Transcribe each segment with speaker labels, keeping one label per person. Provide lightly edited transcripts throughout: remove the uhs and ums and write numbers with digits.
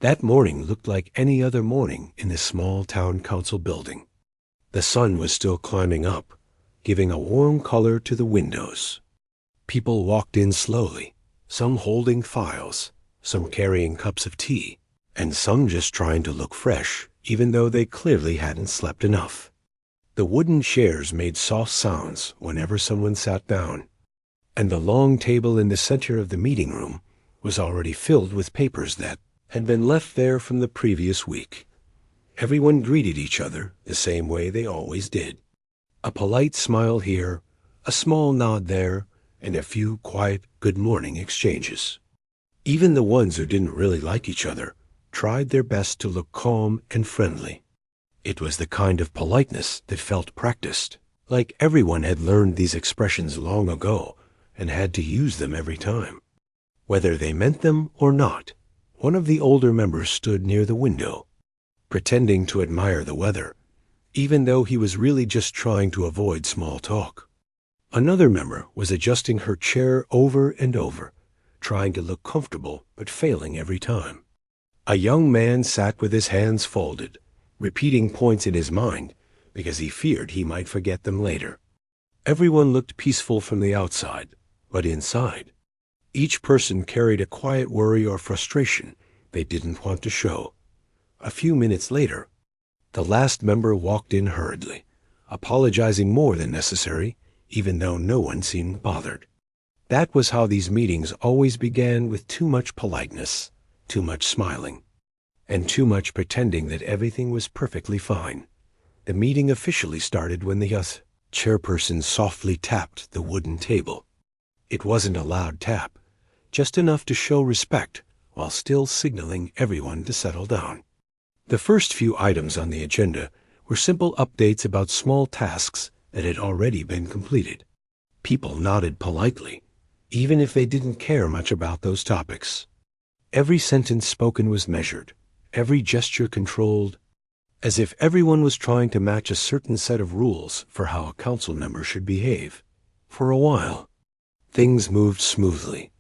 Speaker 1: That morning looked like any other morning in the small town council building. The sun was still climbing up, giving a warm color to the windows. People walked in slowly, some holding files, some carrying cups of tea, and some just trying to look fresh, even though they clearly hadn't slept enough. The wooden chairs made soft sounds whenever someone sat down, and the long table in the center of the meeting room was already filled with papers that had been left there from the previous week. Everyone greeted each other the same way they always did. A polite smile here, a small nod there, and a few quiet good morning exchanges. Even the ones who didn't really like each other tried their best to look calm and friendly. It was the kind of politeness that felt practiced, like everyone had learned these expressions long ago and had to use them every time. Whether they meant them or not, one of the older members stood near the window, pretending to admire the weather, even though he was really just trying to avoid small talk. Another member was adjusting her chair over and over, trying to look comfortable but failing every time. A young man sat with his hands folded, repeating points in his mind because he feared he might forget them later. Everyone looked peaceful from the outside, but inside, each person carried a quiet worry or frustration they didn't want to show. A few minutes later, the last member walked in hurriedly, apologizing more than necessary, even though no one seemed bothered. That was how these meetings always began, with too much politeness, too much smiling, and too much pretending that everything was perfectly fine. The meeting officially started when the chairperson softly tapped the wooden table. It wasn't a loud tap, just enough to show respect while still signaling everyone to settle down. The first few items on the agenda were simple updates about small tasks that had already been completed. People nodded politely, even if they didn't care much about those topics. Every sentence spoken was measured, every gesture controlled, as if everyone was trying to match a certain set of rules for how a council member should behave. For a while, things moved smoothly,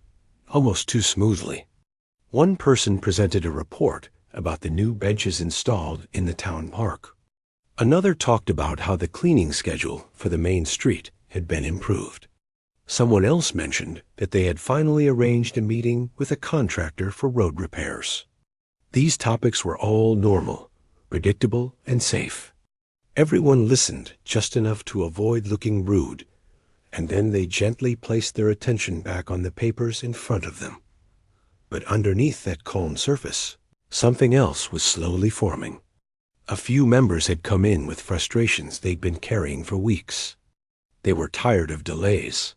Speaker 1: almost too smoothly. One person presented a report about the new benches installed in the town park. Another talked about how the cleaning schedule for the main street had been improved. Someone else mentioned that they had finally arranged a meeting with a contractor for road repairs. These topics were all normal, predictable, and safe. Everyone listened just enough to avoid looking rude, and then they gently placed their attention back on the papers in front of them. But underneath that calm surface, something else was slowly forming. A few members had come in with frustrations they'd been carrying for weeks. They were tired of delays,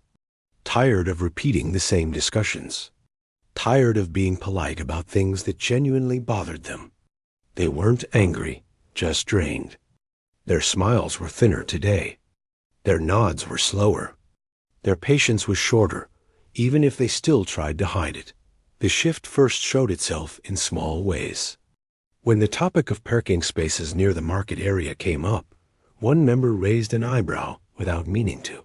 Speaker 1: tired of repeating the same discussions, tired of being polite about things that genuinely bothered them. They weren't angry, just drained. Their smiles were thinner today. Their nods were slower. Their patience was shorter, even if they still tried to hide it. The shift first showed itself in small ways. When the topic of parking spaces near the market area came up, one member raised an eyebrow without meaning to.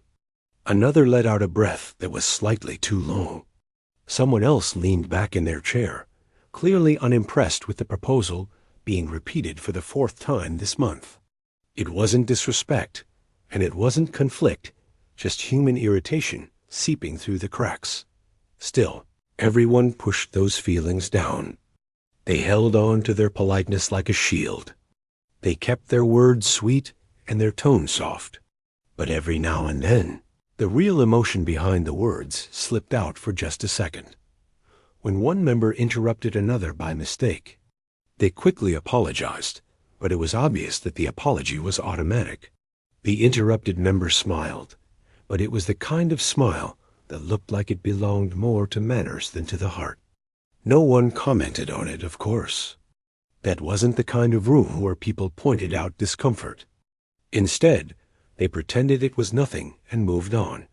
Speaker 1: Another let out a breath that was slightly too long. Someone else leaned back in their chair, clearly unimpressed with the proposal being repeated for the 4th time this month. It wasn't disrespect, and it wasn't conflict, just human irritation seeping through the cracks. Still, everyone pushed those feelings down. They held on to their politeness like a shield. They kept their words sweet and their tone soft. But every now and then, the real emotion behind the words slipped out for just a second. When one member interrupted another by mistake, they quickly apologized, but it was obvious that the apology was automatic. The interrupted member smiled, but it was the kind of smile that looked like it belonged more to manners than to the heart. No one commented on it, of course. That wasn't the kind of room where people pointed out discomfort. Instead, they pretended it was nothing and moved on.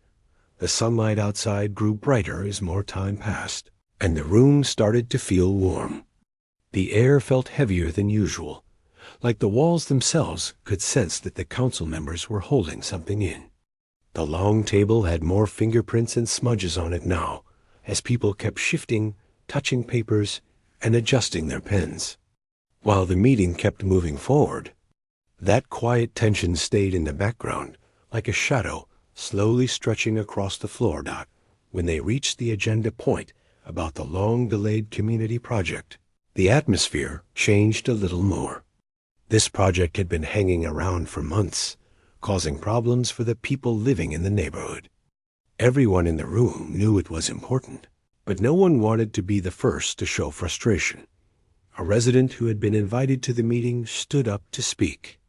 Speaker 1: The sunlight outside grew brighter as more time passed, and the room started to feel warm. The air felt heavier than usual, like the walls themselves could sense that the council members were holding something in. The long table had more fingerprints and smudges on it now, as people kept shifting, touching papers, and adjusting their pens. While the meeting kept moving forward, that quiet tension stayed in the background, like a shadow slowly stretching across the floor. When they reached the agenda point about the long-delayed community project, the atmosphere changed a little more. This project had been hanging around for months, causing problems for the people living in the neighborhood. Everyone in the room knew it was important, but no one wanted to be the first to show frustration. A resident who had been invited to the meeting stood up to speak.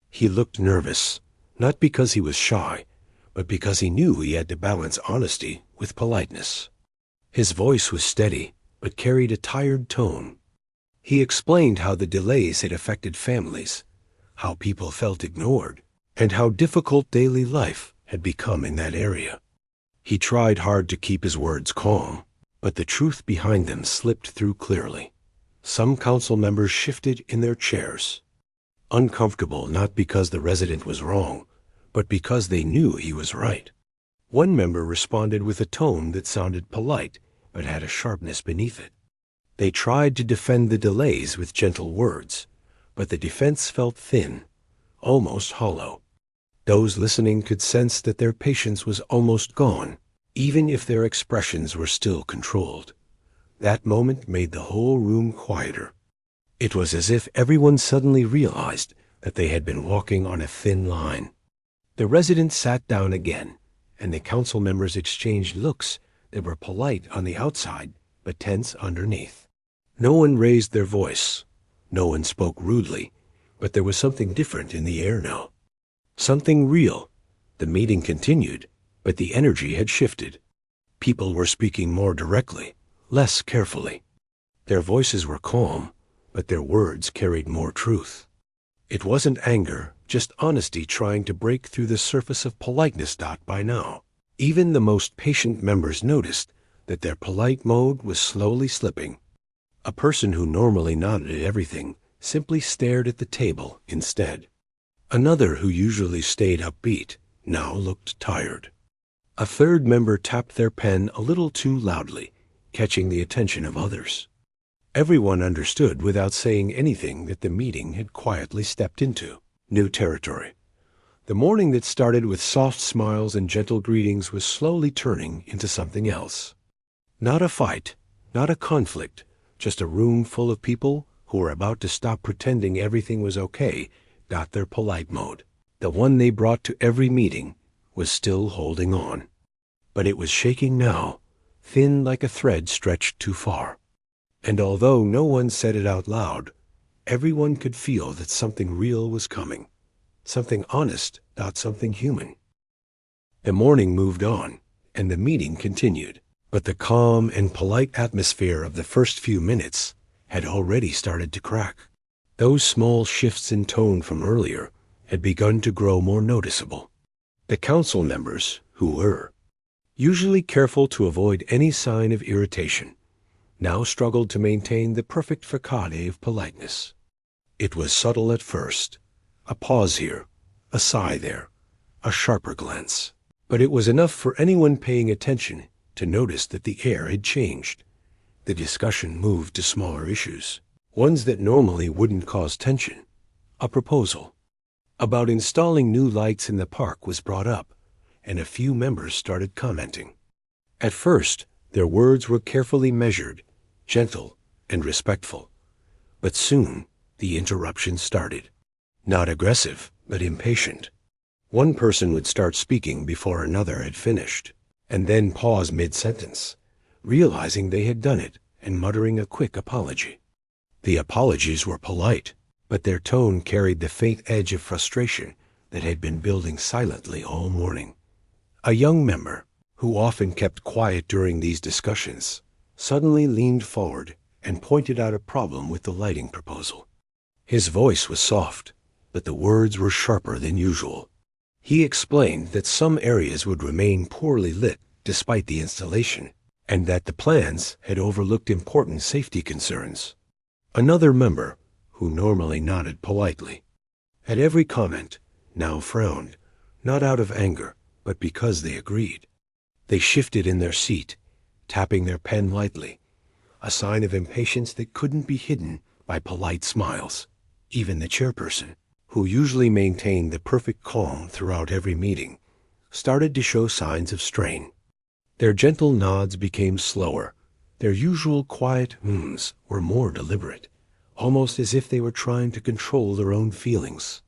Speaker 1: He looked nervous, not because he was shy, but because he knew he had to balance honesty with politeness. His voice was steady, but carried a tired tone. He explained how the delays had affected families, how people felt ignored, and how difficult daily life had become in that area. He tried hard to keep his words calm, but the truth behind them slipped through clearly. Some council members shifted in their chairs, uncomfortable not because the resident was wrong, but because they knew he was right. One member responded with a tone that sounded polite, but had a sharpness beneath it. They tried to defend the delays with gentle words, but the defense felt thin, almost hollow. Those listening could sense that their patience was almost gone, even if their expressions were still controlled. That moment made the whole room quieter. It was as if everyone suddenly realized that they had been walking on a thin line. The resident sat down again, and the council members exchanged looks that were polite on the outside, but tense underneath. No one raised their voice. No one spoke rudely, but there was something different in the air now. Something real. The meeting continued, but the energy had shifted. People were speaking more directly, less carefully. Their voices were calm, but their words carried more truth. It wasn't anger, just honesty trying to break through the surface of politeness. By now, even the most patient members noticed that their polite mode was slowly slipping. A person who normally nodded at everything simply stared at the table instead. Another who usually stayed upbeat now looked tired. A third member tapped their pen a little too loudly, catching the attention of others. Everyone understood without saying anything that the meeting had quietly stepped into new territory. The morning that started with soft smiles and gentle greetings was slowly turning into something else. Not a fight, not a conflict, just a room full of people who were about to stop pretending everything was okay. Their polite mode, the one they brought to every meeting, was still holding on. But it was shaking now, thin like a thread stretched too far. And although no one said it out loud, everyone could feel that something real was coming. Something honest, not something human. The morning moved on, and the meeting continued, but the calm and polite atmosphere of the first few minutes had already started to crack. Those small shifts in tone from earlier had begun to grow more noticeable. The council members, who were usually careful to avoid any sign of irritation, now struggled to maintain the perfect facade of politeness. It was subtle at first, a pause here, a sigh there, a sharper glance. But it was enough for anyone paying attention to notice that the air had changed. The discussion moved to smaller issues, ones that normally wouldn't cause tension. A proposal about installing new lights in the park was brought up, and a few members started commenting. At first, their words were carefully measured, gentle and respectful. But soon, the interruption started. Not aggressive, but impatient. One person would start speaking before another had finished, and then pause mid-sentence, realizing they had done it and muttering a quick apology. The apologies were polite, but their tone carried the faint edge of frustration that had been building silently all morning. A young member, who often kept quiet during these discussions, suddenly leaned forward and pointed out a problem with the lighting proposal. His voice was soft, but the words were sharper than usual. He explained that some areas would remain poorly lit despite the installation, and that the plans had overlooked important safety concerns. Another member, who normally nodded politely, at every comment, now frowned, not out of anger, but because they agreed. They shifted in their seat, tapping their pen lightly, a sign of impatience that couldn't be hidden by polite smiles. Even the chairperson, who usually maintained the perfect calm throughout every meeting, started to show signs of strain. Their gentle nods became slower. Their usual quiet hmms were more deliberate, almost as if they were trying to control their own feelings.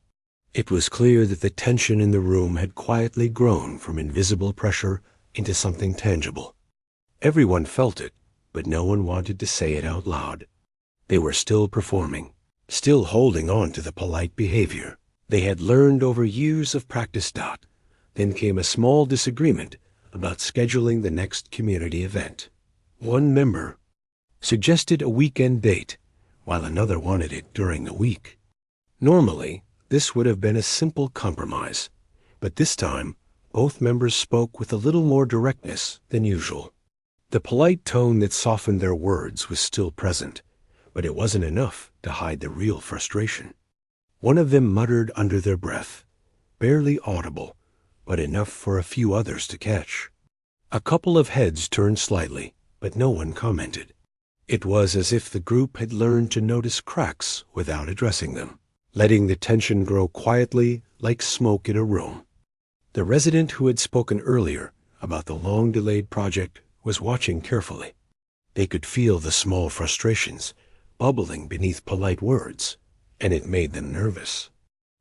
Speaker 1: It was clear that the tension in the room had quietly grown from invisible pressure into something tangible. Everyone felt it, but no one wanted to say it out loud. They were still performing, still holding on to the polite behavior they had learned over years of practice. Then came a small disagreement about scheduling the next community event. One member suggested a weekend date, while another wanted it during the week. Normally, this would have been a simple compromise, but this time, both members spoke with a little more directness than usual. The polite tone that softened their words was still present, but it wasn't enough to hide the real frustration. One of them muttered under their breath, barely audible, but enough for a few others to catch. A couple of heads turned slightly, but no one commented. It was as if the group had learned to notice cracks without addressing them, letting the tension grow quietly like smoke in a room. The resident who had spoken earlier about the long-delayed project was watching carefully. They could feel the small frustrations bubbling beneath polite words, and it made them nervous.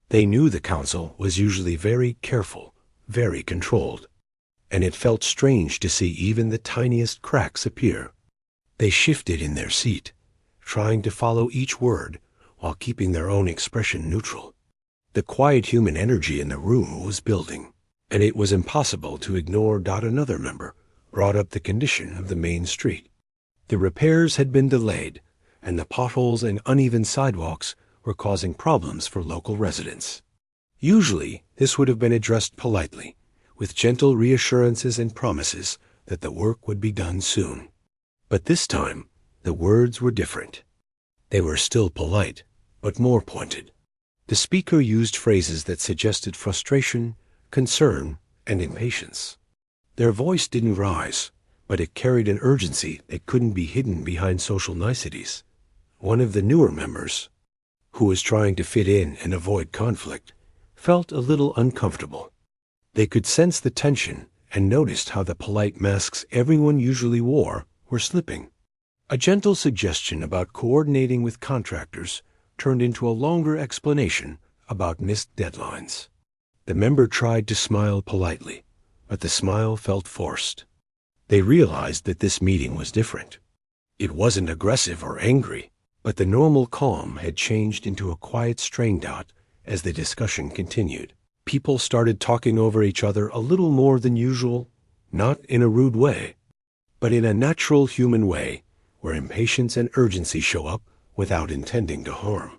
Speaker 1: They knew the council was usually very careful, very controlled, and it felt strange to see even the tiniest cracks appear. They shifted in their seat, trying to follow each word while keeping their own expression neutral. The quiet human energy in the room was building, and it was impossible to ignore. Another member brought up the condition of the main street. The repairs had been delayed, and the potholes and uneven sidewalks were causing problems for local residents. Usually, this would have been addressed politely, with gentle reassurances and promises that the work would be done soon. But this time, the words were different. They were still polite, but more pointed. The speaker used phrases that suggested frustration, concern, and impatience. Their voice didn't rise, but it carried an urgency that couldn't be hidden behind social niceties. One of the newer members, who was trying to fit in and avoid conflict, felt a little uncomfortable. They could sense the tension and noticed how the polite masks everyone usually wore were slipping. A gentle suggestion about coordinating with contractors turned into a longer explanation about missed deadlines. The member tried to smile politely, but the smile felt forced. They realized that this meeting was different. It wasn't aggressive or angry, but the normal calm had changed into a quiet strain. As the discussion continued, people started talking over each other a little more than usual, not in a rude way, but in a natural human way where impatience and urgency show up without intending to harm.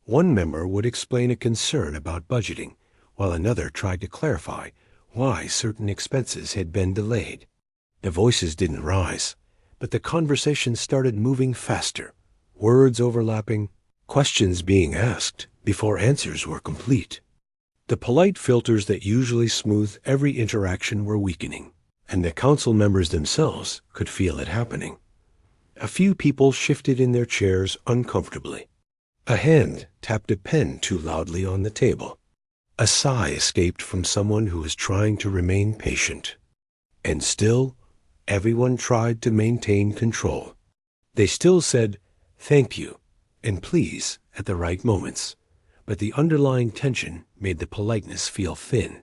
Speaker 1: One member would explain a concern about budgeting, while another tried to clarify why certain expenses had been delayed. The voices didn't rise, but the conversation started moving faster, words overlapping, questions being asked before answers were complete. The polite filters that usually smooth every interaction were weakening, and the council members themselves could feel it happening. A few people shifted in their chairs uncomfortably. A hand tapped a pen too loudly on the table. A sigh escaped from someone who was trying to remain patient. And still, everyone tried to maintain control. They still said, "Thank you," and "please" at the right moments, but the underlying tension made the politeness feel thin.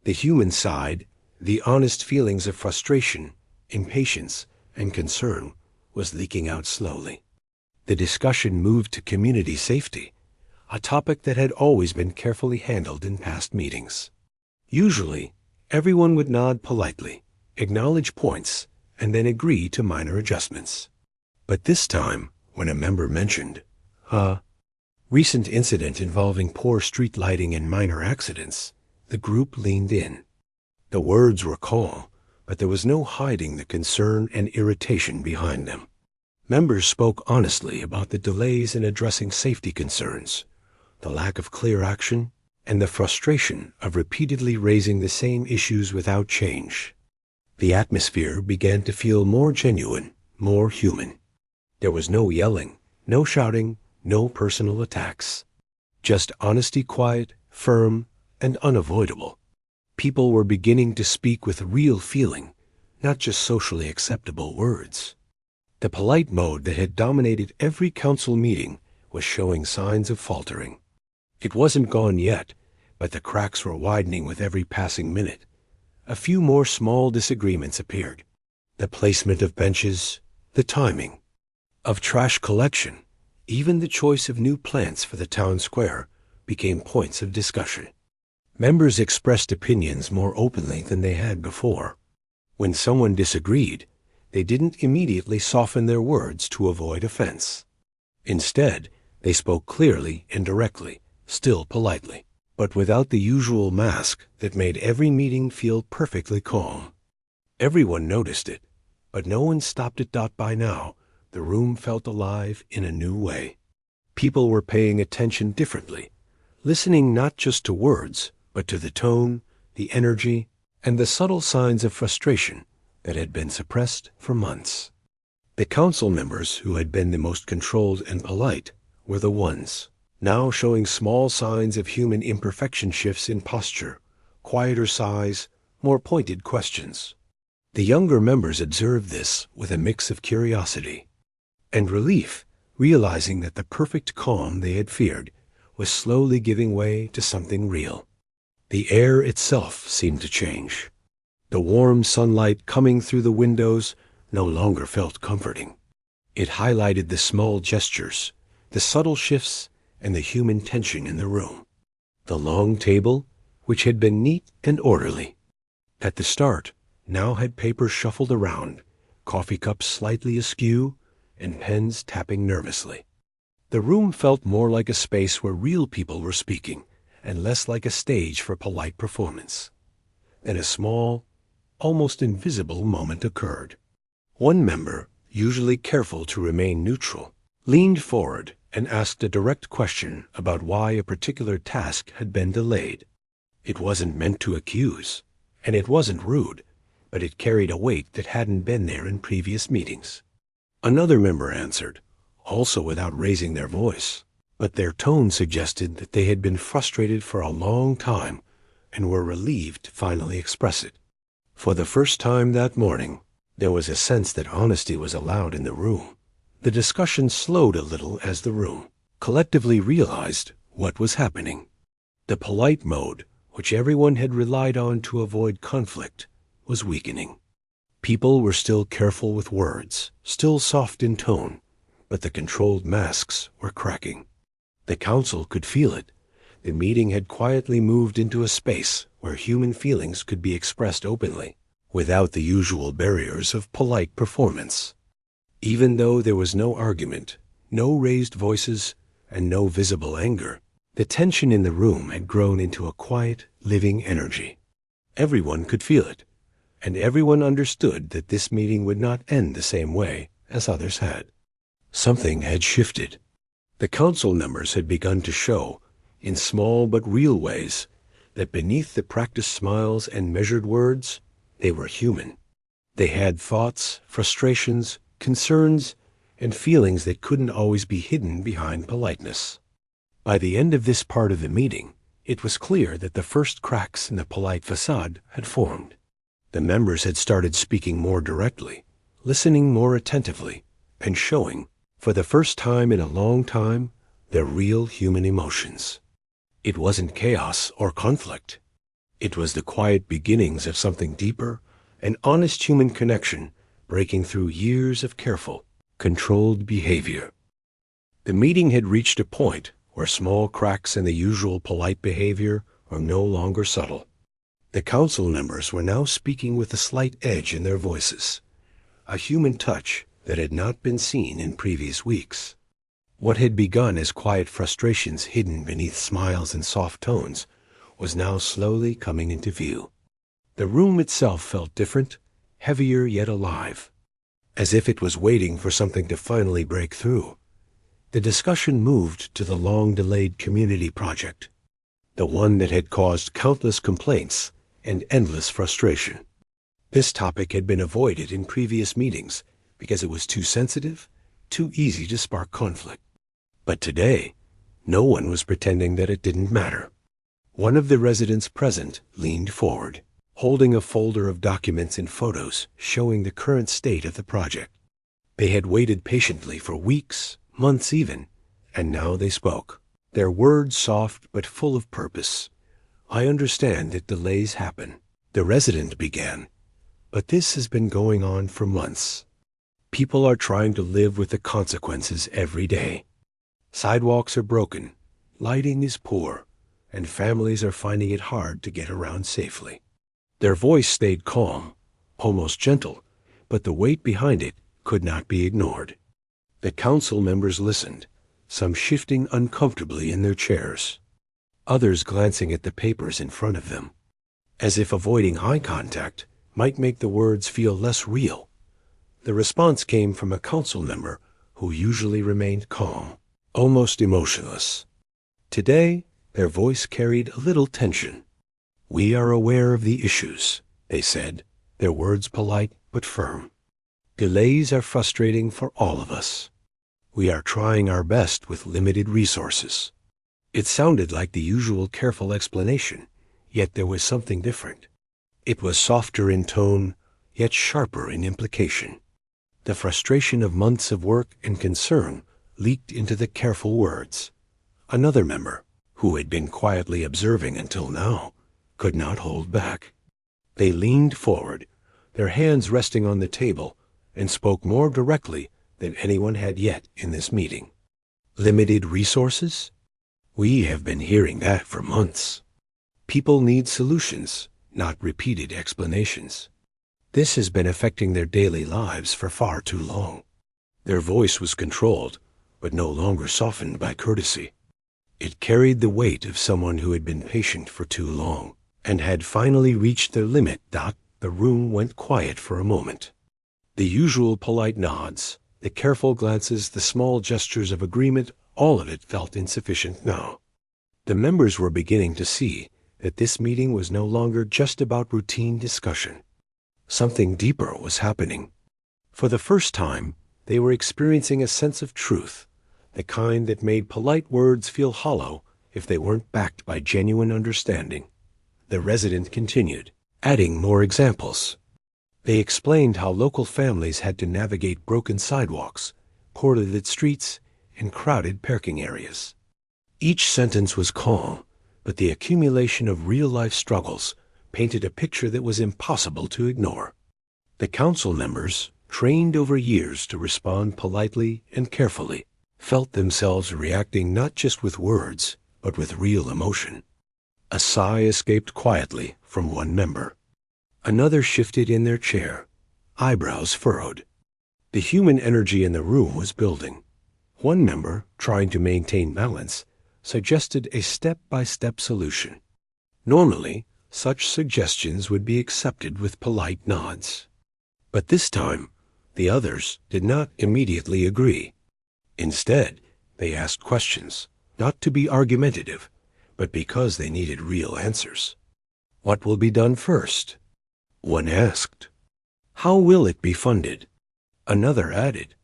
Speaker 1: The human side, the honest feelings of frustration, impatience, and concern, was leaking out slowly. The discussion moved to community safety, a topic that had always been carefully handled in past meetings. Usually, everyone would nod politely, acknowledge points, and then agree to minor adjustments. But this time, when a member mentioned a recent incident involving poor street lighting and minor accidents, the group leaned in. The words were calm, but there was no hiding the concern and irritation behind them. Members spoke honestly about the delays in addressing safety concerns, the lack of clear action, and the frustration of repeatedly raising the same issues without change. The atmosphere began to feel more genuine, more human. There was no yelling, no shouting, no personal attacks. Just honesty, quiet, firm, and unavoidable. People were beginning to speak with real feeling, not just socially acceptable words. The polite mode that had dominated every council meeting was showing signs of faltering. It wasn't gone yet, but the cracks were widening with every passing minute. A few more small disagreements appeared. The placement of benches, the timing of trash collection, even the choice of new plants for the town square became points of discussion. Members expressed opinions more openly than they had before. When someone disagreed, they didn't immediately soften their words to avoid offense. Instead, they spoke clearly and directly, still politely, but without the usual mask that made every meeting feel perfectly calm. Everyone noticed it, but no one stopped it. By now, the room felt alive in a new way. People were paying attention differently, listening not just to words, but to the tone, the energy, and the subtle signs of frustration that had been suppressed for months. The council members who had been the most controlled and polite were the ones now showing small signs of human imperfection, shifts in posture, quieter sighs, more pointed questions. The younger members observed this with a mix of curiosity and relief, realizing that the perfect calm they had feared was slowly giving way to something real. The air itself seemed to change. The warm sunlight coming through the windows no longer felt comforting. It highlighted the small gestures, the subtle shifts, and the human tension in the room. The long table, which had been neat and orderly at the start, now had papers shuffled around, coffee cups slightly askew, and pens tapping nervously. The room felt more like a space where real people were speaking, and less like a stage for polite performance. Then a small, almost invisible moment occurred. One member, usually careful to remain neutral, leaned forward and asked a direct question about why a particular task had been delayed. It wasn't meant to accuse, and it wasn't rude, but it carried a weight that hadn't been there in previous meetings. Another member answered, also without raising their voice, but their tone suggested that they had been frustrated for a long time and were relieved to finally express it. For the first time that morning, there was a sense that honesty was allowed in the room. The discussion slowed a little as the room collectively realized what was happening. The polite mode, which everyone had relied on to avoid conflict, was weakening. People were still careful with words, still soft in tone, but the controlled masks were cracking. The council could feel it. The meeting had quietly moved into a space where human feelings could be expressed openly, without the usual barriers of polite performance. Even though there was no argument, no raised voices, and no visible anger, the tension in the room had grown into a quiet, living energy. Everyone could feel it, and everyone understood that this meeting would not end the same way as others had. Something had shifted. The council members had begun to show, in small but real ways, that beneath the practiced smiles and measured words, they were human. They had thoughts, frustrations, concerns, and feelings that couldn't always be hidden behind politeness. By the end of this part of the meeting, it was clear that the first cracks in the polite facade had formed. The members had started speaking more directly, listening more attentively, and showing, for the first time in a long time, their real human emotions. It wasn't chaos or conflict. It was the quiet beginnings of something deeper, an honest human connection breaking through years of careful, controlled behavior. The meeting had reached a point where small cracks in the usual polite behavior were no longer subtle. The council members were now speaking with a slight edge in their voices, a human touch that had not been seen in previous weeks. What had begun as quiet frustrations hidden beneath smiles and soft tones was now slowly coming into view. The room itself felt different, heavier yet alive, as if it was waiting for something to finally break through. The discussion moved to the long-delayed community project, the one that had caused countless complaints and endless frustration. This topic had been avoided in previous meetings because it was too sensitive, too easy to spark conflict. But today, no one was pretending that it didn't matter. One of the residents present leaned forward, holding a folder of documents and photos showing the current state of the project. They had waited patiently for weeks, months even, and now they spoke, their words soft but full of purpose. "I understand that delays happen," the resident began, "but this has been going on for months. People are trying to live with the consequences every day. Sidewalks are broken, lighting is poor, and families are finding it hard to get around safely." Their voice stayed calm, almost gentle, but the weight behind it could not be ignored. The council members listened, some shifting uncomfortably in their chairs, others glancing at the papers in front of them, as if avoiding eye contact might make the words feel less real. The response came from a council member who usually remained calm, almost emotionless. Today, their voice carried a little tension. "We are aware of the issues," they said, their words polite but firm. "Delays are frustrating for all of us. We are trying our best with limited resources." It sounded like the usual careful explanation, yet there was something different. It was softer in tone, yet sharper in implication. The frustration of months of work and concern leaked into the careful words. Another member, who had been quietly observing until now, could not hold back. They leaned forward, their hands resting on the table, and spoke more directly than anyone had yet in this meeting. "Limited resources? We have been hearing that for months. People need solutions, not repeated explanations. This has been affecting their daily lives for far too long." Their voice was controlled, but no longer softened by courtesy. It carried the weight of someone who had been patient for too long and had finally reached their limit. The room went quiet for a moment. The usual polite nods, the careful glances, the small gestures of agreement, all of it felt insufficient now. The members were beginning to see that this meeting was no longer just about routine discussion. Something deeper was happening. For the first time, they were experiencing a sense of truth, the kind that made polite words feel hollow if they weren't backed by genuine understanding. The resident continued, adding more examples. They explained how local families had to navigate broken sidewalks, poorly lit streets, and crowded parking areas. Each sentence was calm, but the accumulation of real-life struggles painted a picture that was impossible to ignore. The council members, trained over years to respond politely and carefully, felt themselves reacting not just with words, but with real emotion. A sigh escaped quietly from one member. Another shifted in their chair, eyebrows furrowed. The human energy in the room was building. One member, trying to maintain balance, suggested a step-by-step solution. Normally, such suggestions would be accepted with polite nods. But this time, the others did not immediately agree. Instead, they asked questions, not to be argumentative, but because they needed real answers. "What will be done first?" one asked. "How will it be funded?" another added.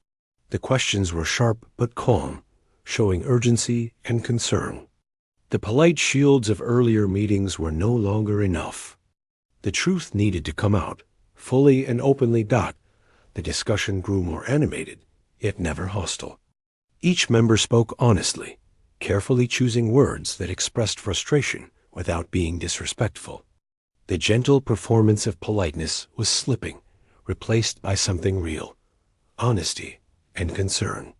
Speaker 1: The questions were sharp but calm, showing urgency and concern. The polite shields of earlier meetings were no longer enough. The truth needed to come out, fully and openly. The discussion grew more animated, yet never hostile. Each member spoke honestly, carefully choosing words that expressed frustration without being disrespectful. The gentle performance of politeness was slipping, replaced by something real, honesty and concern.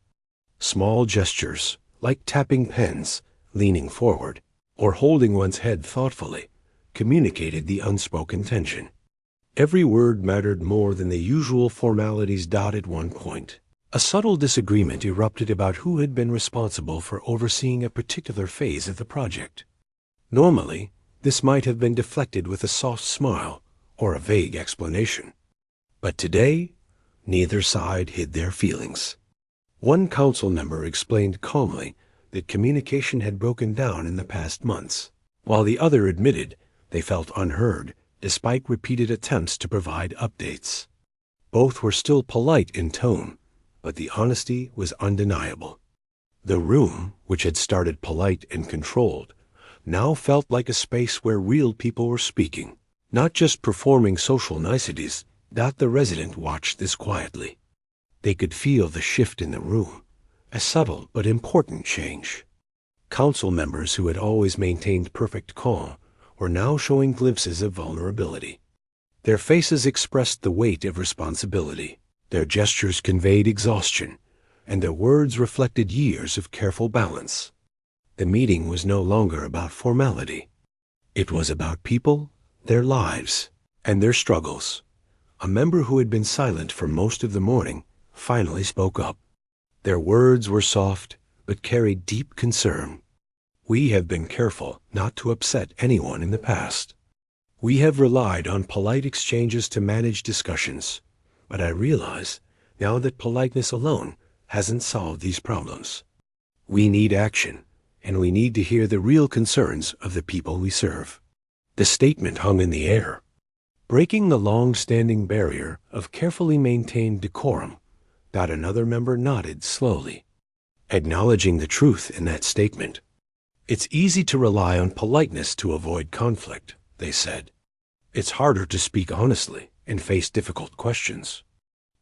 Speaker 1: Small gestures, like tapping pens, leaning forward, or holding one's head thoughtfully, communicated the unspoken tension. Every word mattered more than the usual formalities. At one point, a subtle disagreement erupted about who had been responsible for overseeing a particular phase of the project. Normally, this might have been deflected with a soft smile or a vague explanation. But today, neither side hid their feelings. One council member explained calmly that communication had broken down in the past months, while the other admitted they felt unheard despite repeated attempts to provide updates. Both were still polite in tone, but the honesty was undeniable. The room, which had started polite and controlled, now felt like a space where real people were speaking, not just performing social niceties. The resident watched this quietly. They could feel the shift in the room, a subtle but important change. Council members who had always maintained perfect calm were now showing glimpses of vulnerability. Their faces expressed the weight of responsibility. Their gestures conveyed exhaustion, and their words reflected years of careful balance. The meeting was no longer about formality. It was about people, their lives, and their struggles. A member who had been silent for most of the morning finally spoke up. Their words were soft, but carried deep concern. "We have been careful not to upset anyone in the past. We have relied on polite exchanges to manage discussions, but I realize now that politeness alone hasn't solved these problems. We need action, and we need to hear the real concerns of the people we serve." The statement hung in the air, breaking the long-standing barrier of carefully maintained decorum. Another member nodded slowly, acknowledging the truth in that statement. "It's easy to rely on politeness to avoid conflict," they said. "It's harder to speak honestly and face difficult questions.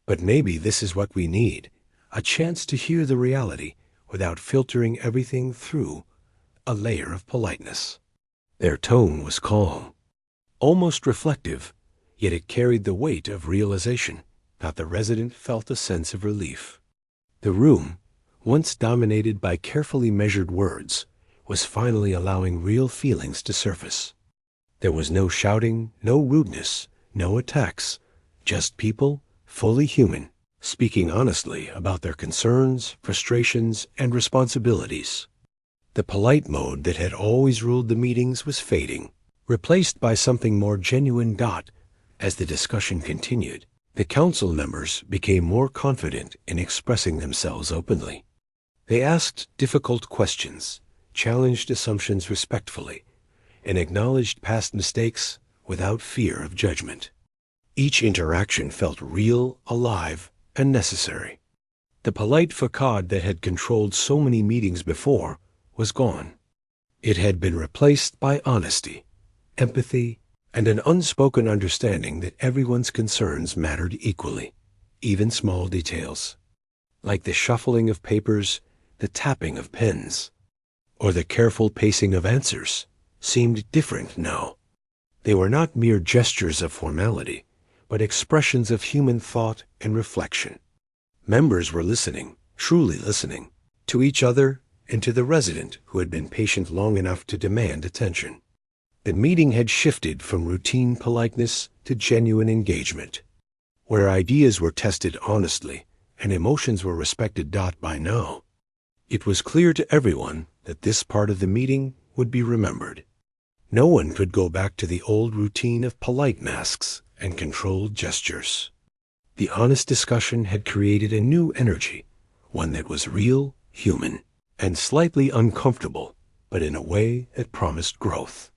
Speaker 1: But maybe this is what we need, a chance to hear the reality without filtering everything through a layer of politeness." Their tone was calm, almost reflective, yet it carried the weight of realization. The resident felt a sense of relief. The room, once dominated by carefully measured words, was finally allowing real feelings to surface. There was no shouting, no rudeness, no attacks, just people, fully human, speaking honestly about their concerns, frustrations, and responsibilities. The polite mode that had always ruled the meetings was fading, replaced by something more genuine. As the discussion continued, the council members became more confident in expressing themselves openly. They asked difficult questions, challenged assumptions respectfully, and acknowledged past mistakes without fear of judgment. Each interaction felt real, alive, and necessary. The polite facade that had controlled so many meetings before was gone. It had been replaced by honesty, empathy, and an unspoken understanding that everyone's concerns mattered equally, even small details, like the shuffling of papers, the tapping of pens, or the careful pacing of answers, seemed different now. They were not mere gestures of formality, but expressions of human thought and reflection. Members were listening, truly listening, to each other and to the resident who had been patient long enough to demand attention. The meeting had shifted from routine politeness to genuine engagement, where ideas were tested honestly and emotions were respected. By now, it was clear to everyone that this part of the meeting would be remembered. No one could go back to the old routine of polite masks and controlled gestures. The honest discussion had created a new energy, one that was real, human, and slightly uncomfortable, but in a way that promised growth.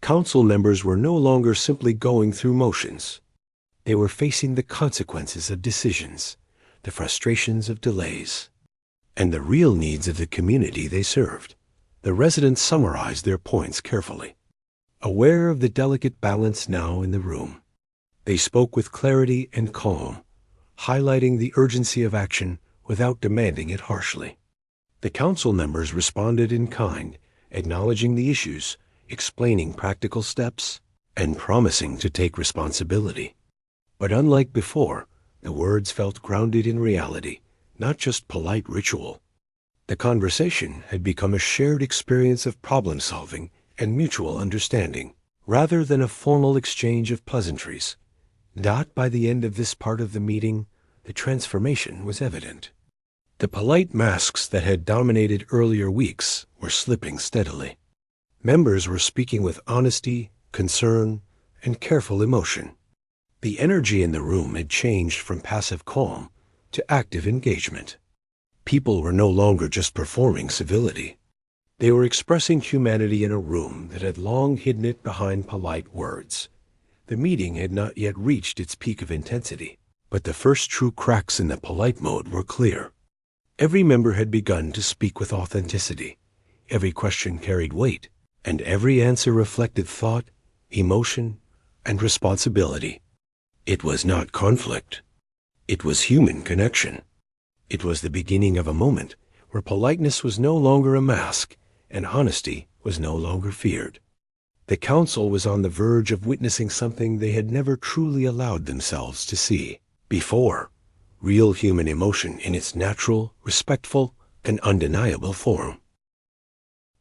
Speaker 1: Council members were no longer simply going through motions. They were facing the consequences of decisions, the frustrations of delays, and the real needs of the community they served. The residents summarized their points carefully, aware of the delicate balance now in the room. They spoke with clarity and calm, highlighting the urgency of action without demanding it harshly. The council members responded in kind, acknowledging the issues, explaining practical steps, and promising to take responsibility. But unlike before, the words felt grounded in reality, not just polite ritual. The conversation had become a shared experience of problem-solving and mutual understanding, rather than a formal exchange of pleasantries. By the end of this part of the meeting, the transformation was evident. The polite masks that had dominated earlier weeks were slipping steadily. Members were speaking with honesty, concern, and careful emotion. The energy in the room had changed from passive calm to active engagement. People were no longer just performing civility. They were expressing humanity in a room that had long hidden it behind polite words. The meeting had not yet reached its peak of intensity, But the first true cracks in the polite mode were clear. Every member had begun to speak with authenticity. Every question carried weight, and every answer reflected thought, emotion, and responsibility. It was not conflict. It was human connection. It was the beginning of a moment where politeness was no longer a mask and honesty was no longer feared. The council was on the verge of witnessing something they had never truly allowed themselves to see before: real human emotion in its natural, respectful, and undeniable form.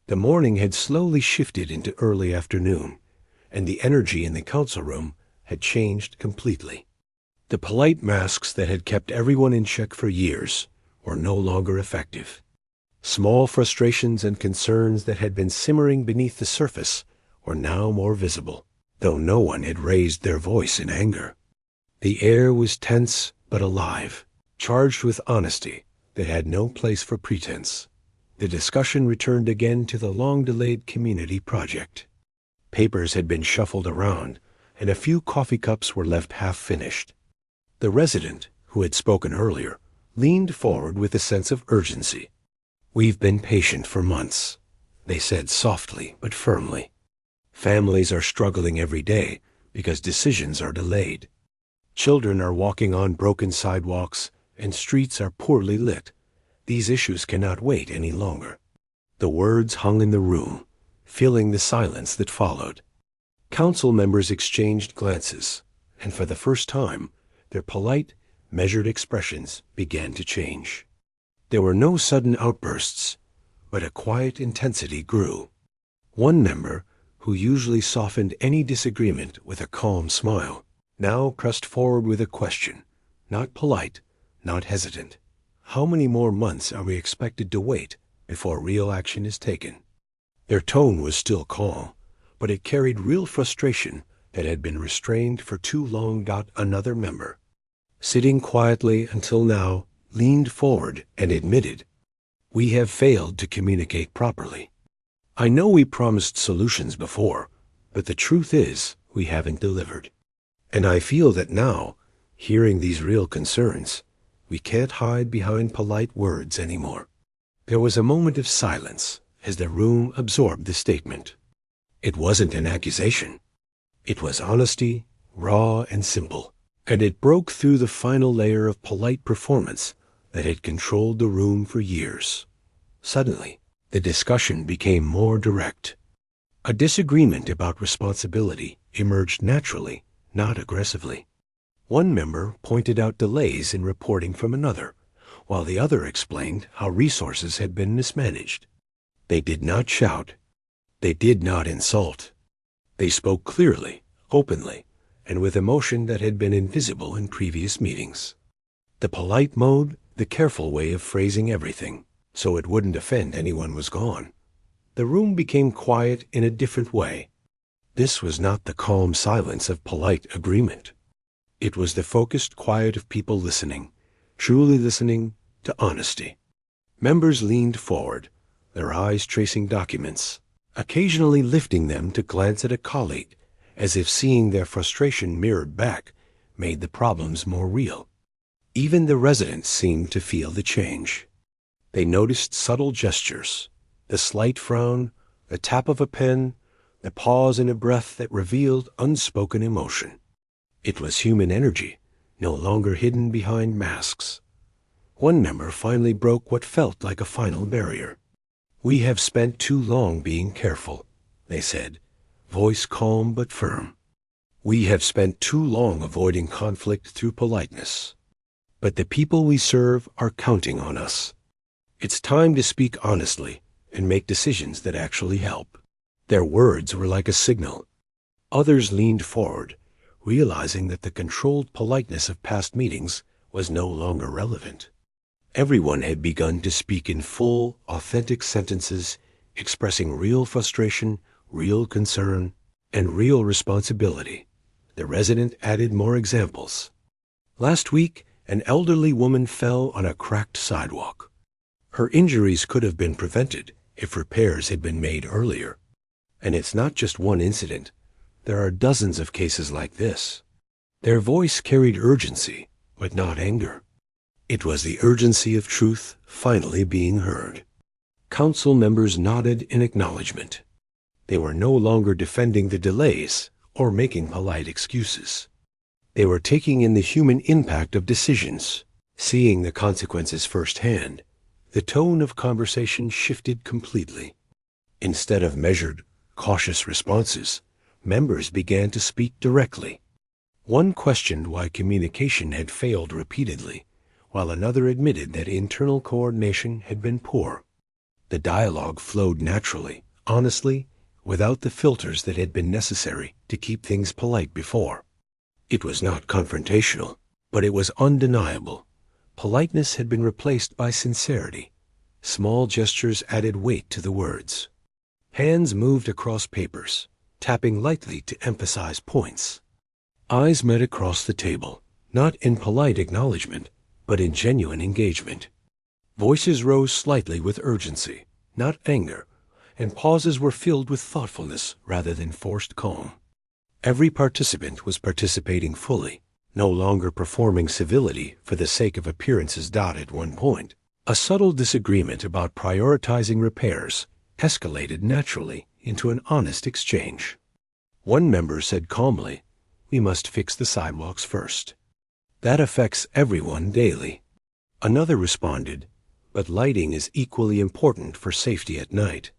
Speaker 1: The morning had slowly shifted into early afternoon, and the energy in the council room had changed completely. The polite masks that had kept everyone in check for years were no longer effective. Small frustrations and concerns that had been simmering beneath the surface were now more visible, though no one had raised their voice in anger. The air was tense but alive, charged with honesty that had no place for pretense. The discussion returned again to the long-delayed community project. Papers had been shuffled around, and a few coffee cups were left half-finished. The resident, who had spoken earlier, leaned forward with a sense of urgency. "We've been patient for months," they said softly but firmly. "Families are struggling every day because decisions are delayed. Children are walking on broken sidewalks, and streets are poorly lit. These issues cannot wait any longer." The words hung in the room, filling the silence that followed. Council members exchanged glances, and for the first time, their polite, measured expressions began to change. There were no sudden outbursts, but a quiet intensity grew. One member, who usually softened any disagreement with a calm smile, now pressed forward with a question, not polite, not hesitant. "How many more months are we expected to wait before real action is taken?" Their tone was still calm, but it carried real frustration that had been restrained for too long. Another member, sitting quietly until now, leaned forward and admitted, "We have failed to communicate properly. I know we promised solutions before, but the truth is we haven't delivered. And I feel that now, hearing these real concerns, we can't hide behind polite words anymore." There was a moment of silence as the room absorbed the statement. It wasn't an accusation. It was honesty, raw and simple, and it broke through the final layer of polite performance that had controlled the room for years. Suddenly, the discussion became more direct. A disagreement about responsibility emerged naturally, not aggressively. One member pointed out delays in reporting from another, while the other explained how resources had been mismanaged. They did not shout. They did not insult. They spoke clearly, openly, and with emotion that had been invisible in previous meetings. The polite mode, the careful way of phrasing everything, so it wouldn't offend anyone, was gone. The room became quiet in a different way. This was not the calm silence of polite agreement. It was the focused quiet of people listening, truly listening to honesty. Members leaned forward, their eyes tracing documents, occasionally lifting them to glance at a colleague, as if seeing their frustration mirrored back made the problems more real. Even the residents seemed to feel the change. They noticed subtle gestures, the slight frown, the tap of a pen, the pause in a breath that revealed unspoken emotion. It was human energy, no longer hidden behind masks. One member finally broke what felt like a final barrier. "We have spent too long being careful," they said, voice calm but firm. "We have spent too long avoiding conflict through politeness. But the people we serve are counting on us. It's time to speak honestly and make decisions that actually help." Their words were like a signal. Others leaned forward, realizing that the controlled politeness of past meetings was no longer relevant. Everyone had begun to speak in full, authentic sentences, expressing real frustration, real concern, and real responsibility. The resident added more examples. "Last week, an elderly woman fell on a cracked sidewalk. Her injuries could have been prevented if repairs had been made earlier. And it's not just one incident. There are dozens of cases like this." Their voice carried urgency, but not anger. It was the urgency of truth finally being heard. Council members nodded in acknowledgement. They were no longer defending the delays or making polite excuses. They were taking in the human impact of decisions. Seeing the consequences firsthand, the tone of conversation shifted completely. Instead of measured, cautious responses, members began to speak directly. One questioned why communication had failed repeatedly, while another admitted that internal coordination had been poor. The dialogue flowed naturally, honestly, without the filters that had been necessary to keep things polite before. It was not confrontational, but it was undeniable. Politeness had been replaced by sincerity. Small gestures added weight to the words. Hands moved across papers, tapping lightly to emphasize points. Eyes met across the table, not in polite acknowledgement, but in genuine engagement. Voices rose slightly with urgency, not anger, and pauses were filled with thoughtfulness rather than forced calm. Every participant was participating fully, no longer performing civility for the sake of appearances. At one point, a subtle disagreement about prioritizing repairs escalated naturally into an honest exchange. One member said calmly, "We must fix the sidewalks first. That affects everyone daily." Another responded, "But lighting is equally important for safety at night.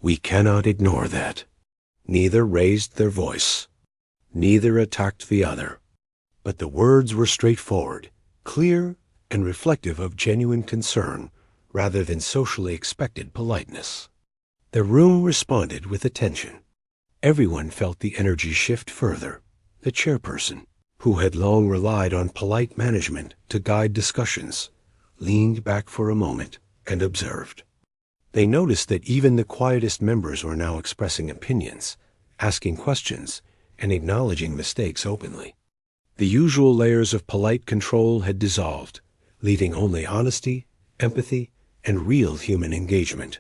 Speaker 1: We cannot ignore that." Neither raised their voice. Neither attacked the other. But the words were straightforward, clear, and reflective of genuine concern rather than socially expected politeness. The room responded with attention. Everyone felt the energy shift further. The chairperson, who had long relied on polite management to guide discussions, leaned back for a moment and observed. They noticed that even the quietest members were now expressing opinions, asking questions, and acknowledging mistakes openly. The usual layers of polite control had dissolved, leaving only honesty, empathy, and real human engagement.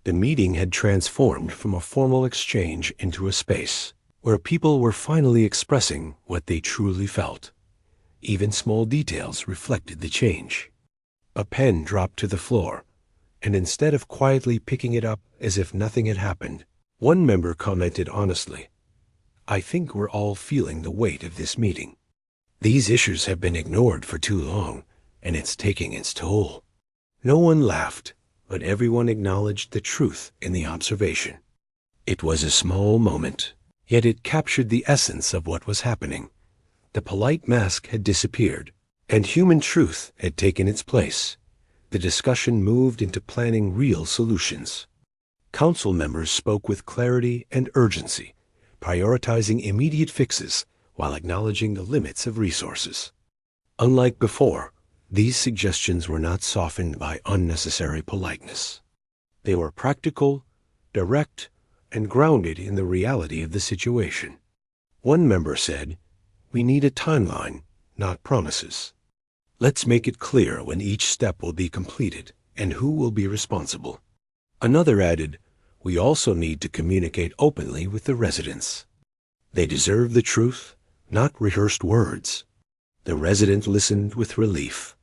Speaker 1: The meeting had transformed from a formal exchange into a space where people were finally expressing what they truly felt. Even small details reflected the change. A pen dropped to the floor, and instead of quietly picking it up as if nothing had happened, one member commented honestly, "I think we're all feeling the weight of this meeting. These issues have been ignored for too long, and it's taking its toll." No one laughed, but everyone acknowledged the truth in the observation. It was a small moment, yet it captured the essence of what was happening. The polite mask had disappeared, and human truth had taken its place. The discussion moved into planning real solutions. Council members spoke with clarity and urgency, prioritizing immediate fixes while acknowledging the limits of resources. Unlike before, these suggestions were not softened by unnecessary politeness. They were practical, direct, and grounded in the reality of the situation. One member said, "We need a timeline, not promises. Let's make it clear when each step will be completed and who will be responsible." Another added, "We also need to communicate openly with the residents. They deserve the truth, not rehearsed words." The resident listened with relief.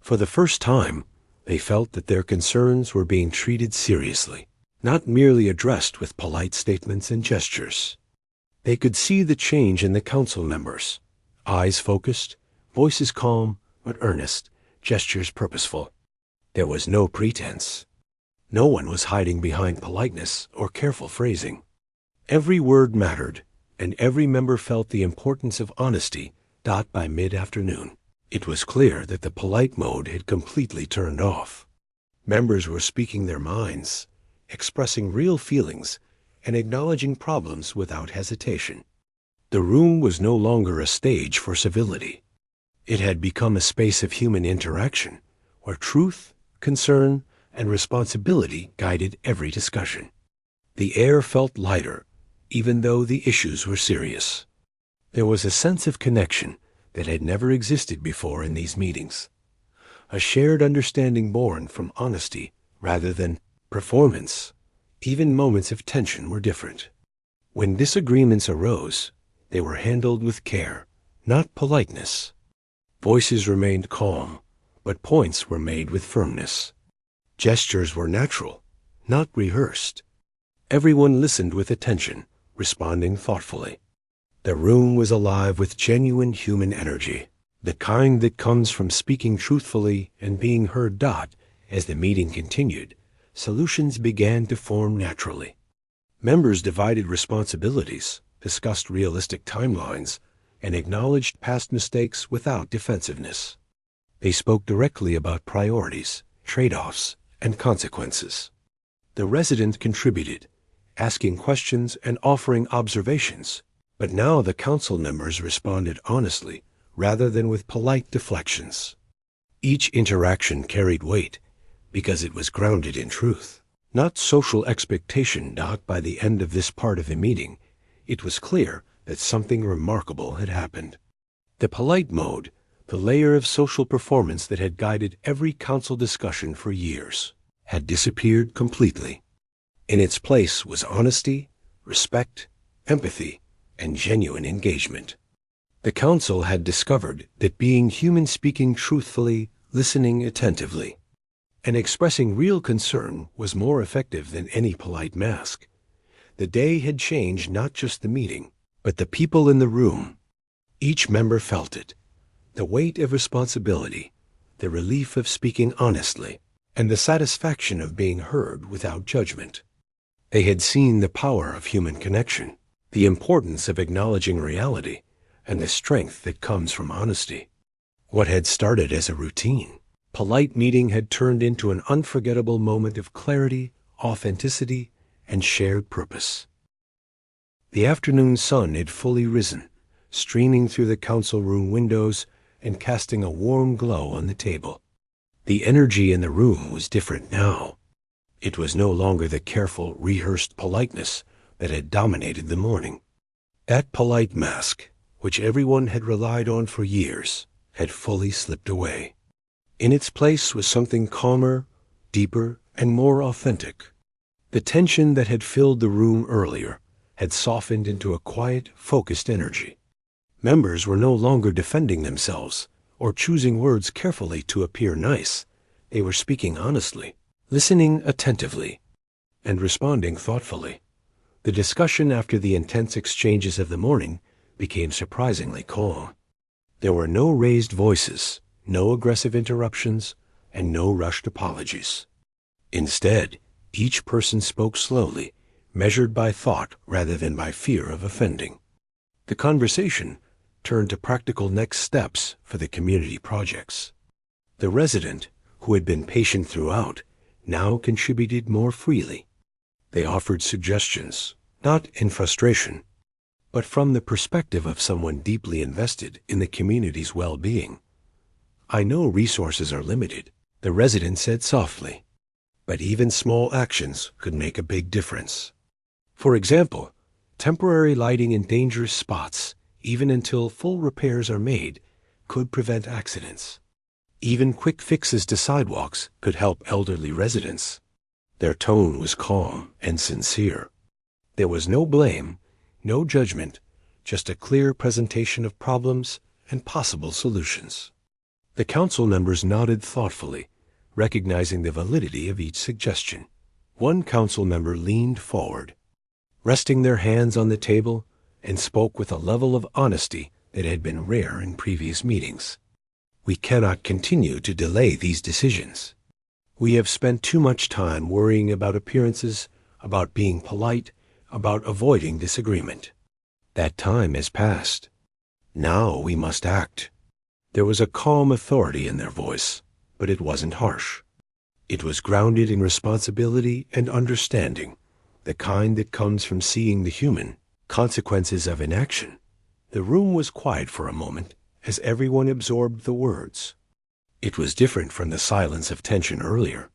Speaker 1: For the first time, they felt that their concerns were being treated seriously, not merely addressed with polite statements and gestures. They could see the change in the council members. Eyes focused, voices calm but earnest, gestures purposeful. There was no pretense. No one was hiding behind politeness or careful phrasing. Every word mattered, and every member felt the importance of honesty. By mid-afternoon, it was clear that the polite mode had completely turned off. Members were speaking their minds, expressing real feelings, and acknowledging problems without hesitation. The room was no longer a stage for civility. It had become a space of human interaction, where truth, concern, and responsibility guided every discussion. The air felt lighter, even though the issues were serious. There was a sense of connection that had never existed before in these meetings, a shared understanding born from honesty rather than performance. Even moments of tension were different. When disagreements arose, they were handled with care, not politeness. Voices remained calm, but points were made with firmness. Gestures were natural, not rehearsed. Everyone listened with attention, responding thoughtfully. The room was alive with genuine human energy, the kind that comes from speaking truthfully and being heard. As the meeting continued, solutions began to form naturally. Members divided responsibilities, discussed realistic timelines, and acknowledged past mistakes without defensiveness. They spoke directly about priorities, trade-offs, and consequences. The resident contributed, asking questions and offering observations, but now the council members responded honestly rather than with polite deflections. Each interaction carried weight because it was grounded in truth, not social expectation. By the end of this part of the meeting, it was clear that something remarkable had happened. The polite mode, the layer of social performance that had guided every council discussion for years, had disappeared completely. In its place was honesty, respect, empathy, and genuine engagement. The council had discovered that being human, speaking truthfully, listening attentively, and expressing real concern was more effective than any polite mask. The day had changed not just the meeting, but the people in the room. Each member felt it, the weight of responsibility, the relief of speaking honestly, and the satisfaction of being heard without judgment. They had seen the power of human connection, the importance of acknowledging reality, and the strength that comes from honesty. What had started as a routine, polite meeting had turned into an unforgettable moment of clarity, authenticity, and shared purpose. The afternoon sun had fully risen, streaming through the council room windows and casting a warm glow on the table. The energy in the room was different now. It was no longer the careful, rehearsed politeness that had dominated the morning. That polite mask, which everyone had relied on for years, had fully slipped away. In its place was something calmer, deeper, and more authentic. The tension that had filled the room earlier had softened into a quiet, focused energy. Members were no longer defending themselves or choosing words carefully to appear nice. They were speaking honestly, listening attentively, and responding thoughtfully. The discussion after the intense exchanges of the morning became surprisingly calm. There were no raised voices, no aggressive interruptions, and no rushed apologies. Instead, each person spoke slowly, measured by thought rather than by fear of offending. The conversation turned to practical next steps for the community projects. The resident, who had been patient throughout, now contributed more freely. They offered suggestions, not in frustration, but from the perspective of someone deeply invested in the community's well-being. "I know resources are limited," the resident said softly, "but even small actions could make a big difference. For example, temporary lighting in dangerous spots, even until full repairs are made, could prevent accidents. Even quick fixes to sidewalks could help elderly residents." Their tone was calm and sincere. There was no blame, no judgment, just a clear presentation of problems and possible solutions. The council members nodded thoughtfully, recognizing the validity of each suggestion. One council member leaned forward, resting their hands on the table, and spoke with a level of honesty that had been rare in previous meetings. "We cannot continue to delay these decisions. We have spent too much time worrying about appearances, about being polite, about avoiding disagreement. That time has passed. Now we must act." There was a calm authority in their voice, but it wasn't harsh. It was grounded in responsibility and understanding, the kind that comes from seeing the human consequences of inaction. The room was quiet for a moment as everyone absorbed the words. It was different from the silence of tension earlier.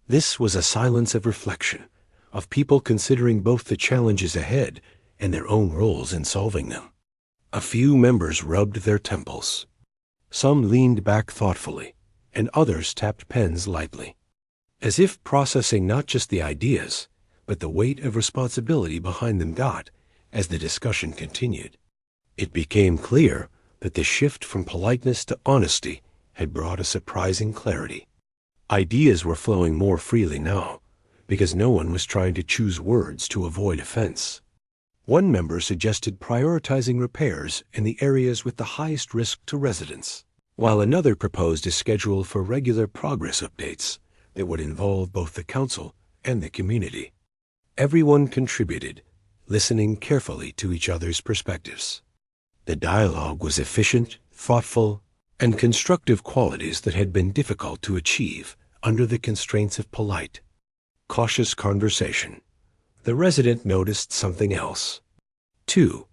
Speaker 1: This was a silence of reflection, of people considering both the challenges ahead and their own roles in solving them. A few members rubbed their temples. Some leaned back thoughtfully, and others tapped pens lightly, as if processing not just the ideas, but the weight of responsibility behind them. As the discussion continued, it became clear that the shift from politeness to honesty had brought a surprising clarity. Ideas were flowing more freely now, because no one was trying to choose words to avoid offense. One member suggested prioritizing repairs in the areas with the highest risk to residents, while another proposed a schedule for regular progress updates that would involve both the council and the community. Everyone contributed, listening carefully to each other's perspectives. The dialogue was efficient, thoughtful, and constructive, qualities that had been difficult to achieve under the constraints of polite, cautious conversation. The resident noticed something else. 2.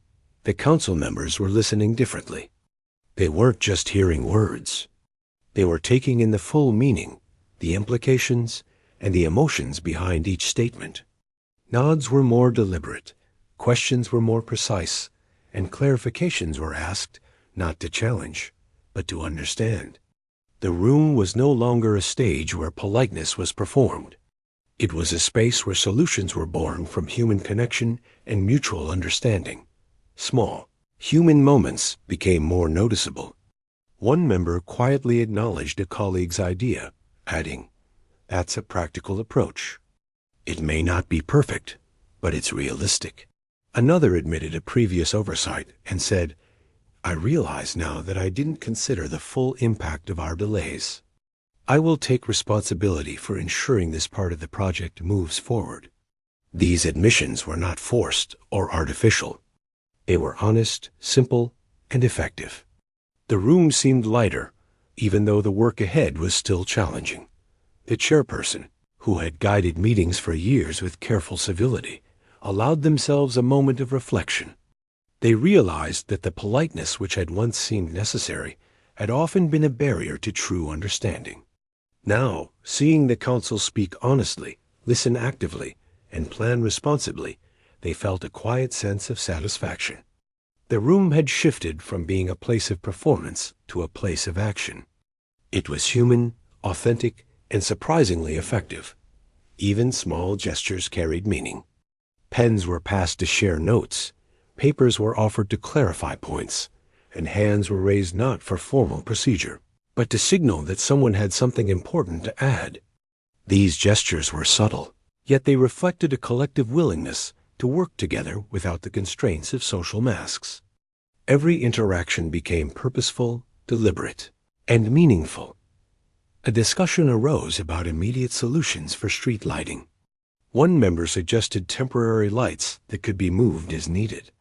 Speaker 1: The council members were listening differently. They weren't just hearing words. They were taking in the full meaning, the implications, and the emotions behind each statement. Nods were more deliberate, questions were more precise, and clarifications were asked not to challenge, but to understand. The room was no longer a stage where politeness was performed. It was a space where solutions were born from human connection and mutual understanding. Small, human moments became more noticeable. One member quietly acknowledged a colleague's idea, adding, "That's a practical approach. It may not be perfect, but it's realistic." Another admitted a previous oversight and said, "I realize now that I didn't consider the full impact of our delays. I will take responsibility for ensuring this part of the project moves forward." These admissions were not forced or artificial. They were honest, simple, and effective. The room seemed lighter, even though the work ahead was still challenging. The chairperson, who had guided meetings for years with careful civility, allowed themselves a moment of reflection. They realized that the politeness which had once seemed necessary had often been a barrier to true understanding. Now, seeing the council speak honestly, listen actively, and plan responsibly, they felt a quiet sense of satisfaction. The room had shifted from being a place of performance to a place of action. It was human, authentic, and surprisingly effective. Even small gestures carried meaning. Pens were passed to share notes, papers were offered to clarify points, and hands were raised not for formal procedure, but to signal that someone had something important to add. These gestures were subtle, yet they reflected a collective willingness to work together without the constraints of social masks. Every interaction became purposeful, deliberate, and meaningful. A discussion arose about immediate solutions for street lighting. One member suggested temporary lights that could be moved as needed.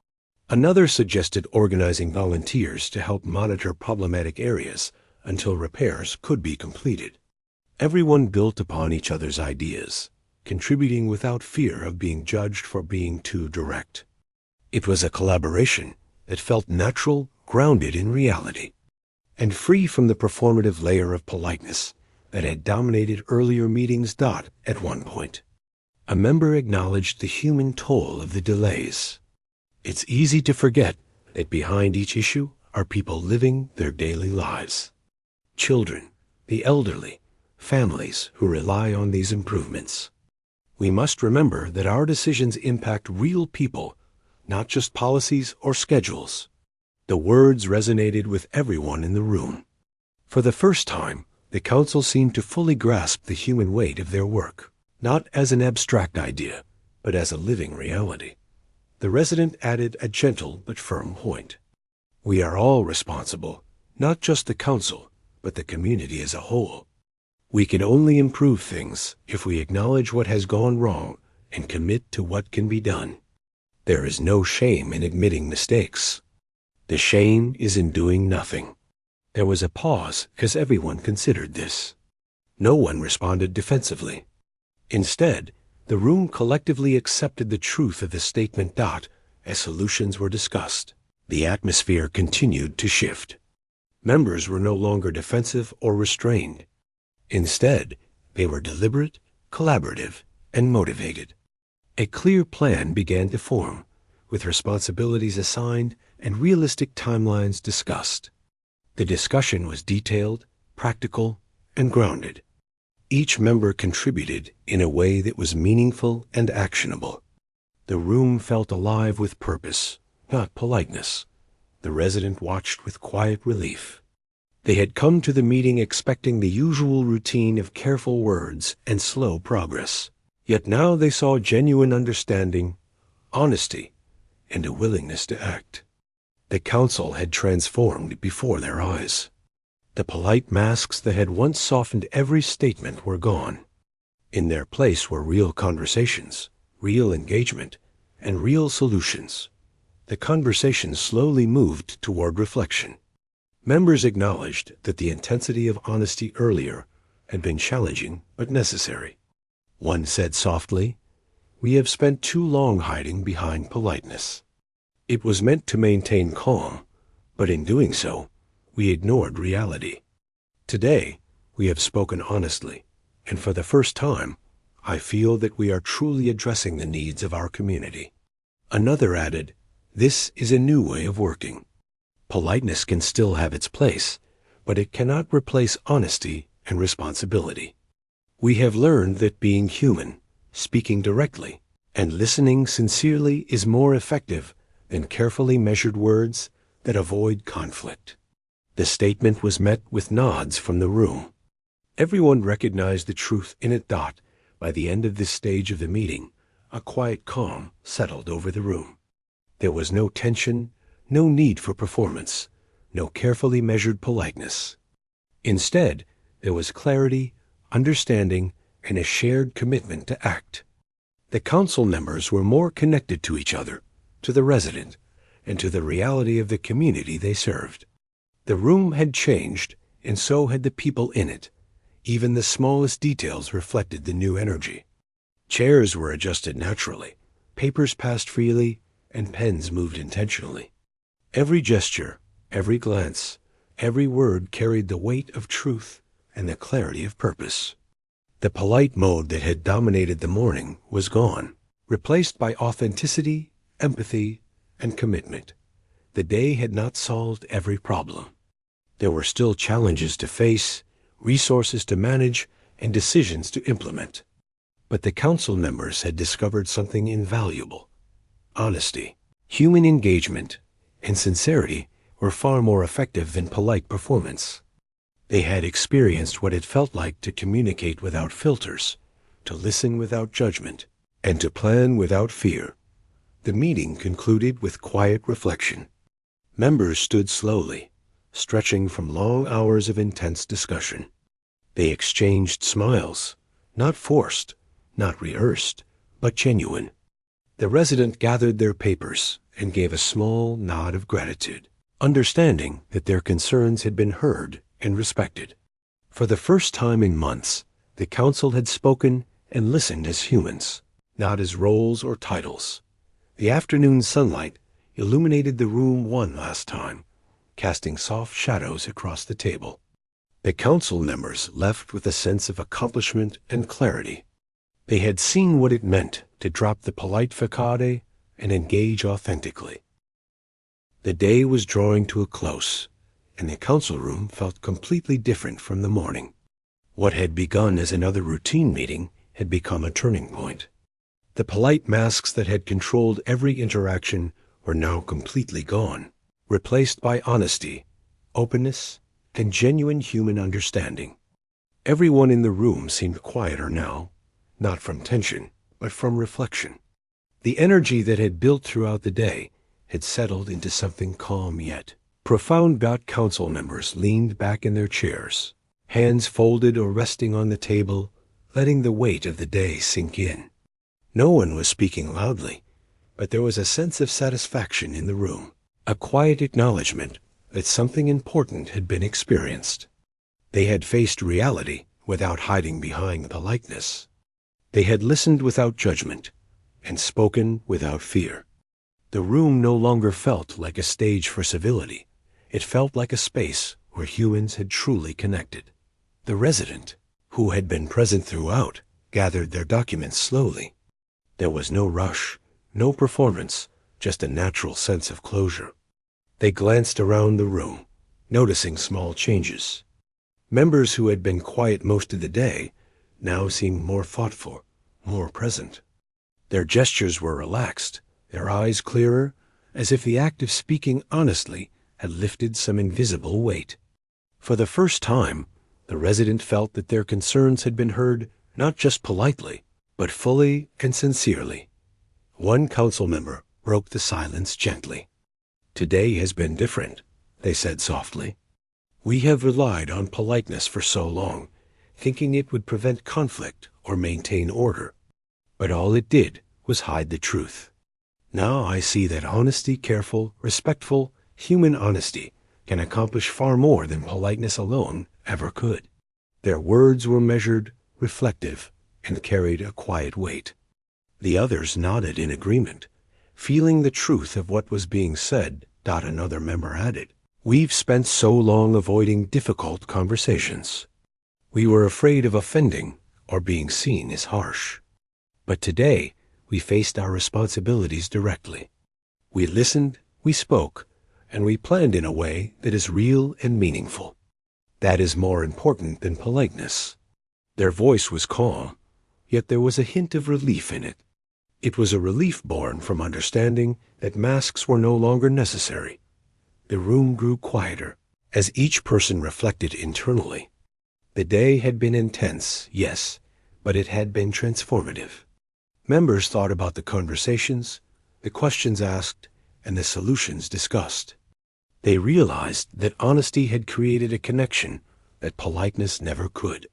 Speaker 1: Another suggested organizing volunteers to help monitor problematic areas until repairs could be completed. Everyone built upon each other's ideas, contributing without fear of being judged for being too direct. It was a collaboration that felt natural, grounded in reality, and free from the performative layer of politeness that had dominated earlier meetings. At one point, a member acknowledged the human toll of the delays. It's easy to forget that behind each issue are people living their daily lives. Children, the elderly, families who rely on these improvements. We must remember that our decisions impact real people, not just policies or schedules. The words resonated with everyone in the room. For the first time, the council seemed to fully grasp the human weight of their work, not as an abstract idea, but as a living reality. The resident added a gentle but firm point. We are all responsible, not just the council, but the community as a whole. We can only improve things if we acknowledge what has gone wrong and commit to what can be done. There is no shame in admitting mistakes. The shame is in doing nothing. There was a pause because everyone considered this. No one responded defensively. Instead, the room collectively accepted the truth of the statement. As solutions were discussed, the atmosphere continued to shift. Members were no longer defensive or restrained. Instead, they were deliberate, collaborative, and motivated. A clear plan began to form, with responsibilities assigned and realistic timelines discussed. The discussion was detailed, practical, and grounded. Each member contributed in a way that was meaningful and actionable. The room felt alive with purpose, not politeness. The resident watched with quiet relief. They had come to the meeting expecting the usual routine of careful words and slow progress. Yet now they saw genuine understanding, honesty, and a willingness to act. The council had transformed before their eyes. The polite masks that had once softened every statement were gone. In their place were real conversations, real engagement, and real solutions. The conversation slowly moved toward reflection. Members acknowledged that the intensity of honesty earlier had been challenging but necessary. One said softly, "We have spent too long hiding behind politeness." It was meant to maintain calm, but in doing so, we ignored reality. Today, we have spoken honestly, and for the first time, I feel that we are truly addressing the needs of our community. Another added, "This is a new way of working. Politeness can still have its place, but it cannot replace honesty and responsibility. We have learned that being human, speaking directly, and listening sincerely is more effective than carefully measured words that avoid conflict." The statement was met with nods from the room. Everyone recognized the truth in it. By the end of this stage of the meeting, a quiet calm settled over the room. There was no tension, no need for performance, no carefully measured politeness. Instead, there was clarity, understanding, and a shared commitment to act. The council members were more connected to each other, to the resident, and to the reality of the community they served. The room had changed, and so had the people in it. Even the smallest details reflected the new energy. Chairs were adjusted naturally, papers passed freely, and pens moved intentionally. Every gesture, every glance, every word carried the weight of truth and the clarity of purpose. The polite mode that had dominated the morning was gone, replaced by authenticity, empathy, and commitment. The day had not solved every problem. There were still challenges to face, resources to manage, and decisions to implement. But the council members had discovered something invaluable. Honesty, human engagement, and sincerity were far more effective than polite performance. They had experienced what it felt like to communicate without filters, to listen without judgment, and to plan without fear. The meeting concluded with quiet reflection. Members stood slowly, stretching from long hours of intense discussion. They exchanged smiles, not forced, not rehearsed, but genuine. The resident gathered their papers and gave a small nod of gratitude, understanding that their concerns had been heard and respected. For the first time in months, the council had spoken and listened as humans, not as roles or titles. The afternoon sunlight illuminated the room one last time, casting soft shadows across the table. The council members left with a sense of accomplishment and clarity. They had seen what it meant to drop the polite facade and engage authentically. The day was drawing to a close, and the council room felt completely different from the morning. What had begun as another routine meeting had become a turning point. The polite masks that had controlled every interaction were now completely gone, replaced by honesty, openness, and genuine human understanding. Everyone in the room seemed quieter now, not from tension, but from reflection. The energy that had built throughout the day had settled into something calm yet profound. Council members leaned back in their chairs, hands folded or resting on the table, letting the weight of the day sink in. No one was speaking loudly, but there was a sense of satisfaction in the room, a quiet acknowledgement that something important had been experienced. They had faced reality without hiding behind politeness. They had listened without judgment and spoken without fear. The room no longer felt like a stage for civility. It felt like a space where humans had truly connected. The resident, who had been present throughout, gathered their documents slowly. There was no rush, no performance, just a natural sense of closure. They glanced around the room, noticing small changes. Members who had been quiet most of the day now seemed more thoughtful, more present. Their gestures were relaxed, their eyes clearer, as if the act of speaking honestly had lifted some invisible weight. For the first time, the resident felt that their concerns had been heard not just politely, but fully and sincerely. One council member broke the silence gently. "Today has been different," they said softly. "We have relied on politeness for so long, thinking it would prevent conflict or maintain order. But all it did was hide the truth. Now I see that honesty, careful, respectful, human honesty, can accomplish far more than politeness alone ever could." Their words were measured, reflective, and carried a quiet weight. The others nodded in agreement. Feeling the truth of what was being said, another member added, "We've spent so long avoiding difficult conversations. We were afraid of offending or being seen as harsh. But today, we faced our responsibilities directly. We listened, we spoke, and we planned in a way that is real and meaningful. That is more important than politeness." Their voice was calm, yet there was a hint of relief in it. It was a relief born from understanding that masks were no longer necessary. The room grew quieter as each person reflected internally. The day had been intense, yes, but it had been transformative. Members thought about the conversations, the questions asked, and the solutions discussed. They realized that honesty had created a connection that politeness never could.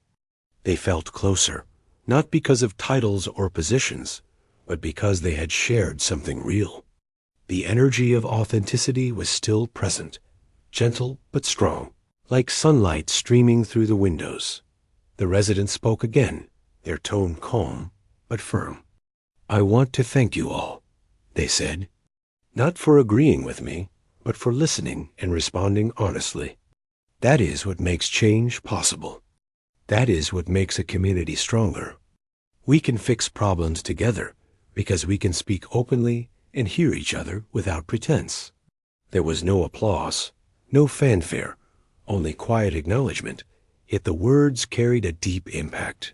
Speaker 1: They felt closer, not because of titles or positions, but because they had shared something real. The energy of authenticity was still present, gentle but strong, like sunlight streaming through the windows. The residents spoke again, their tone calm but firm. "I want to thank you all," they said, "not for agreeing with me, but for listening and responding honestly. That is what makes change possible. That is what makes a community stronger. We can fix problems together because we can speak openly and hear each other without pretense." There was no applause, no fanfare, only quiet acknowledgement, yet the words carried a deep impact.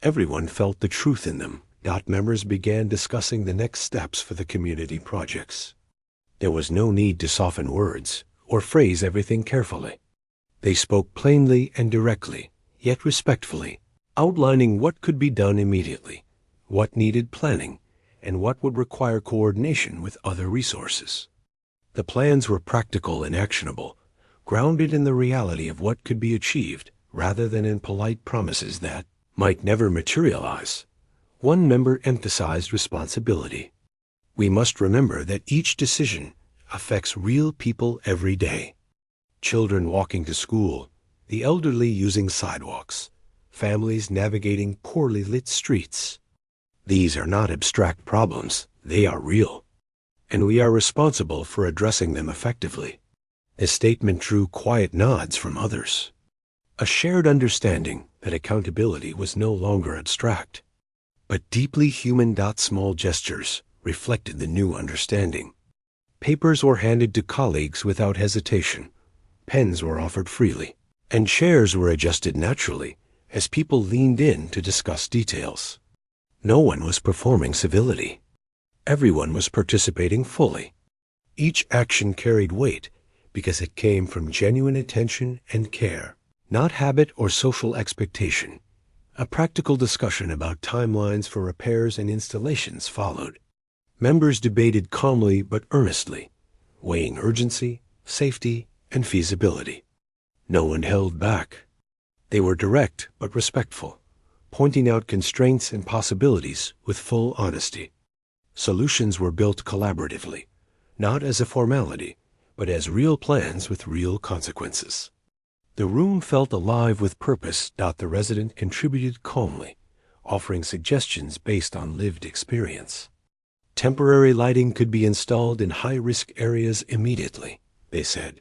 Speaker 1: Everyone felt the truth in them. Members began discussing the next steps for the community projects. There was no need to soften words or phrase everything carefully. They spoke plainly and directly, yet respectfully, outlining what could be done immediately, what needed planning, and what would require coordination with other resources. The plans were practical and actionable, grounded in the reality of what could be achieved rather than in polite promises that might never materialize. One member emphasized responsibility. "We must remember that each decision affects real people every day. Children walking to school, the elderly using sidewalks, families navigating poorly lit streets. These are not abstract problems, they are real, and we are responsible for addressing them effectively." The statement drew quiet nods from others. A shared understanding that accountability was no longer abstract, but deeply human. Small gestures reflected the new understanding. Papers were handed to colleagues without hesitation, pens were offered freely, and chairs were adjusted naturally as people leaned in to discuss details. No one was performing civility. Everyone was participating fully. Each action carried weight because it came from genuine attention and care, not habit or social expectation. A practical discussion about timelines for repairs and installations followed. Members debated calmly but earnestly, weighing urgency, safety, and feasibility. No one held back. They were direct but respectful, pointing out constraints and possibilities with full honesty. Solutions were built collaboratively, not as a formality, but as real plans with real consequences. The room felt alive with purpose. The resident contributed calmly, offering suggestions based on lived experience. Temporary lighting could be installed in high-risk areas immediately, they said.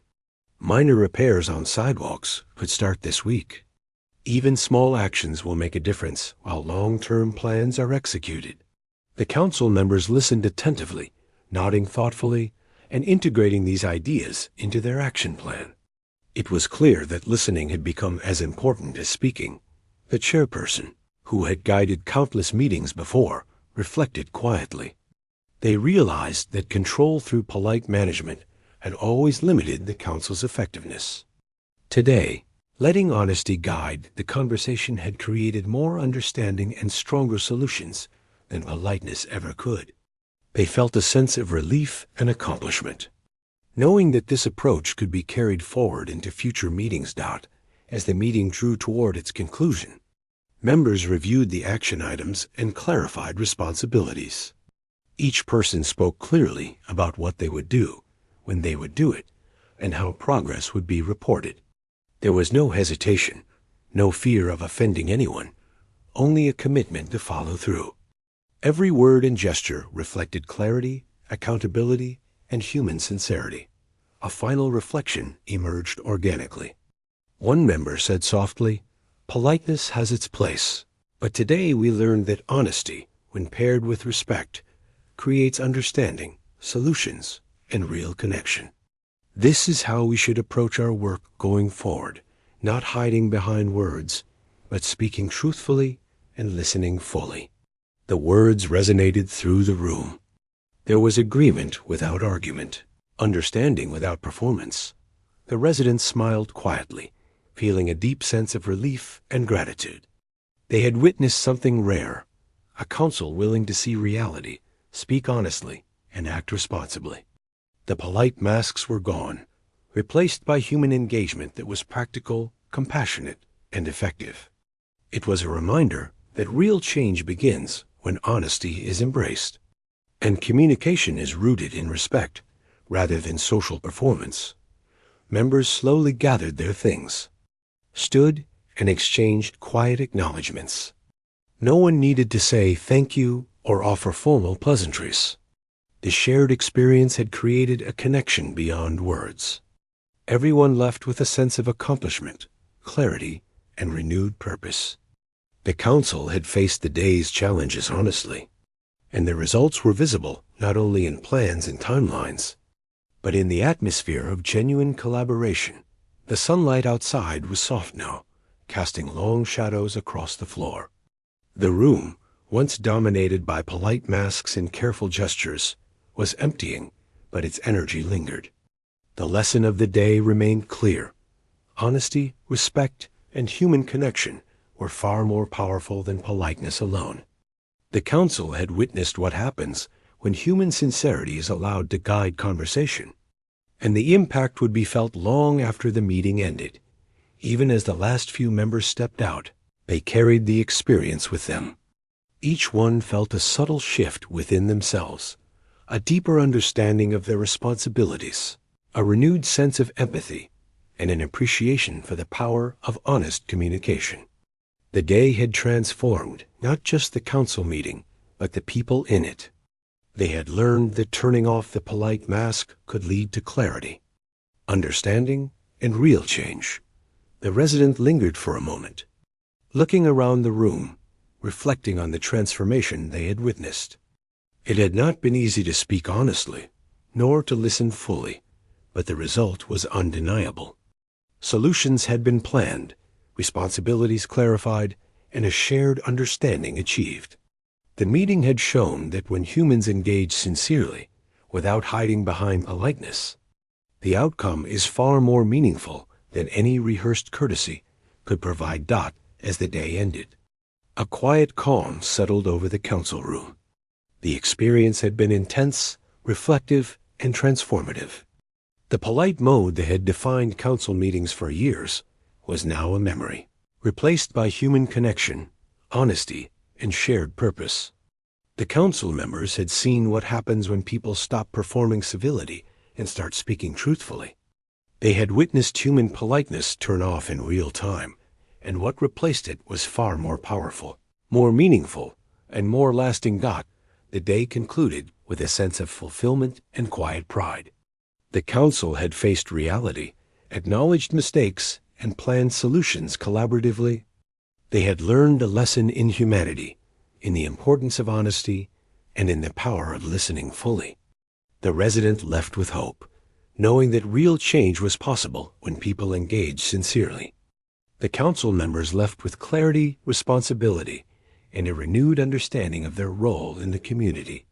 Speaker 1: Minor repairs on sidewalks could start this week. Even small actions will make a difference while long-term plans are executed. The council members listened attentively, nodding thoughtfully, and integrating these ideas into their action plan. It was clear that listening had become as important as speaking. The chairperson, who had guided countless meetings before, reflected quietly. They realized that control through polite management had always limited the council's effectiveness. Today, letting honesty guide the conversation had created more understanding and stronger solutions than politeness ever could. They felt a sense of relief and accomplishment, knowing that this approach could be carried forward into future meetings. As the meeting drew toward its conclusion, members reviewed the action items and clarified responsibilities. Each person spoke clearly about what they would do, when they would do it, and how progress would be reported. There was no hesitation, no fear of offending anyone, only a commitment to follow through. Every word and gesture reflected clarity, accountability, and human sincerity. A final reflection emerged organically. One member said softly, "Politeness has its place, but today we learned that honesty, when paired with respect, creates understanding, solutions, and real connection. This is how we should approach our work going forward, not hiding behind words, but speaking truthfully and listening fully." The words resonated through the room. There was agreement without argument, understanding without performance. The residents smiled quietly, feeling a deep sense of relief and gratitude. They had witnessed something rare, a council willing to see reality, speak honestly, and act responsibly. The polite masks were gone, replaced by human engagement that was practical, compassionate, and effective. It was a reminder that real change begins when honesty is embraced, and communication is rooted in respect rather than social performance. Members slowly gathered their things, stood, and exchanged quiet acknowledgments. No one needed to say thank you or offer formal pleasantries. The shared experience had created a connection beyond words. Everyone left with a sense of accomplishment, clarity, and renewed purpose. The council had faced the day's challenges honestly, and the results were visible not only in plans and timelines, but in the atmosphere of genuine collaboration. The sunlight outside was soft now, casting long shadows across the floor. The room, once dominated by polite masks and careful gestures, was emptying, but its energy lingered. The lesson of the day remained clear. Honesty, respect, and human connection were far more powerful than politeness alone. The council had witnessed what happens when human sincerity is allowed to guide conversation, and the impact would be felt long after the meeting ended. Even as the last few members stepped out, they carried the experience with them. Each one felt a subtle shift within themselves, a deeper understanding of their responsibilities, a renewed sense of empathy, and an appreciation for the power of honest communication. The day had transformed not just the council meeting, but the people in it. They had learned that turning off the polite mask could lead to clarity, understanding, and real change. The resident lingered for a moment, looking around the room, reflecting on the transformation they had witnessed. It had not been easy to speak honestly, nor to listen fully, but the result was undeniable. Solutions had been planned, responsibilities clarified, and a shared understanding achieved. The meeting had shown that when humans engage sincerely, without hiding behind politeness, the outcome is far more meaningful than any rehearsed courtesy could provide. As the day ended, a quiet calm settled over the council room. The experience had been intense, reflective, and transformative. The polite mode that had defined council meetings for years was now a memory, replaced by human connection, honesty, and shared purpose. The council members had seen what happens when people stop performing civility and start speaking truthfully. They had witnessed human politeness turn off in real time, and what replaced it was far more powerful, more meaningful, and more lasting. The day concluded with a sense of fulfillment and quiet pride. The council had faced reality, acknowledged mistakes, and planned solutions collaboratively. They had learned a lesson in humanity, in the importance of honesty, and in the power of listening fully. The resident left with hope, knowing that real change was possible when people engaged sincerely. The council members left with clarity, responsibility, and a renewed understanding of their role in the community.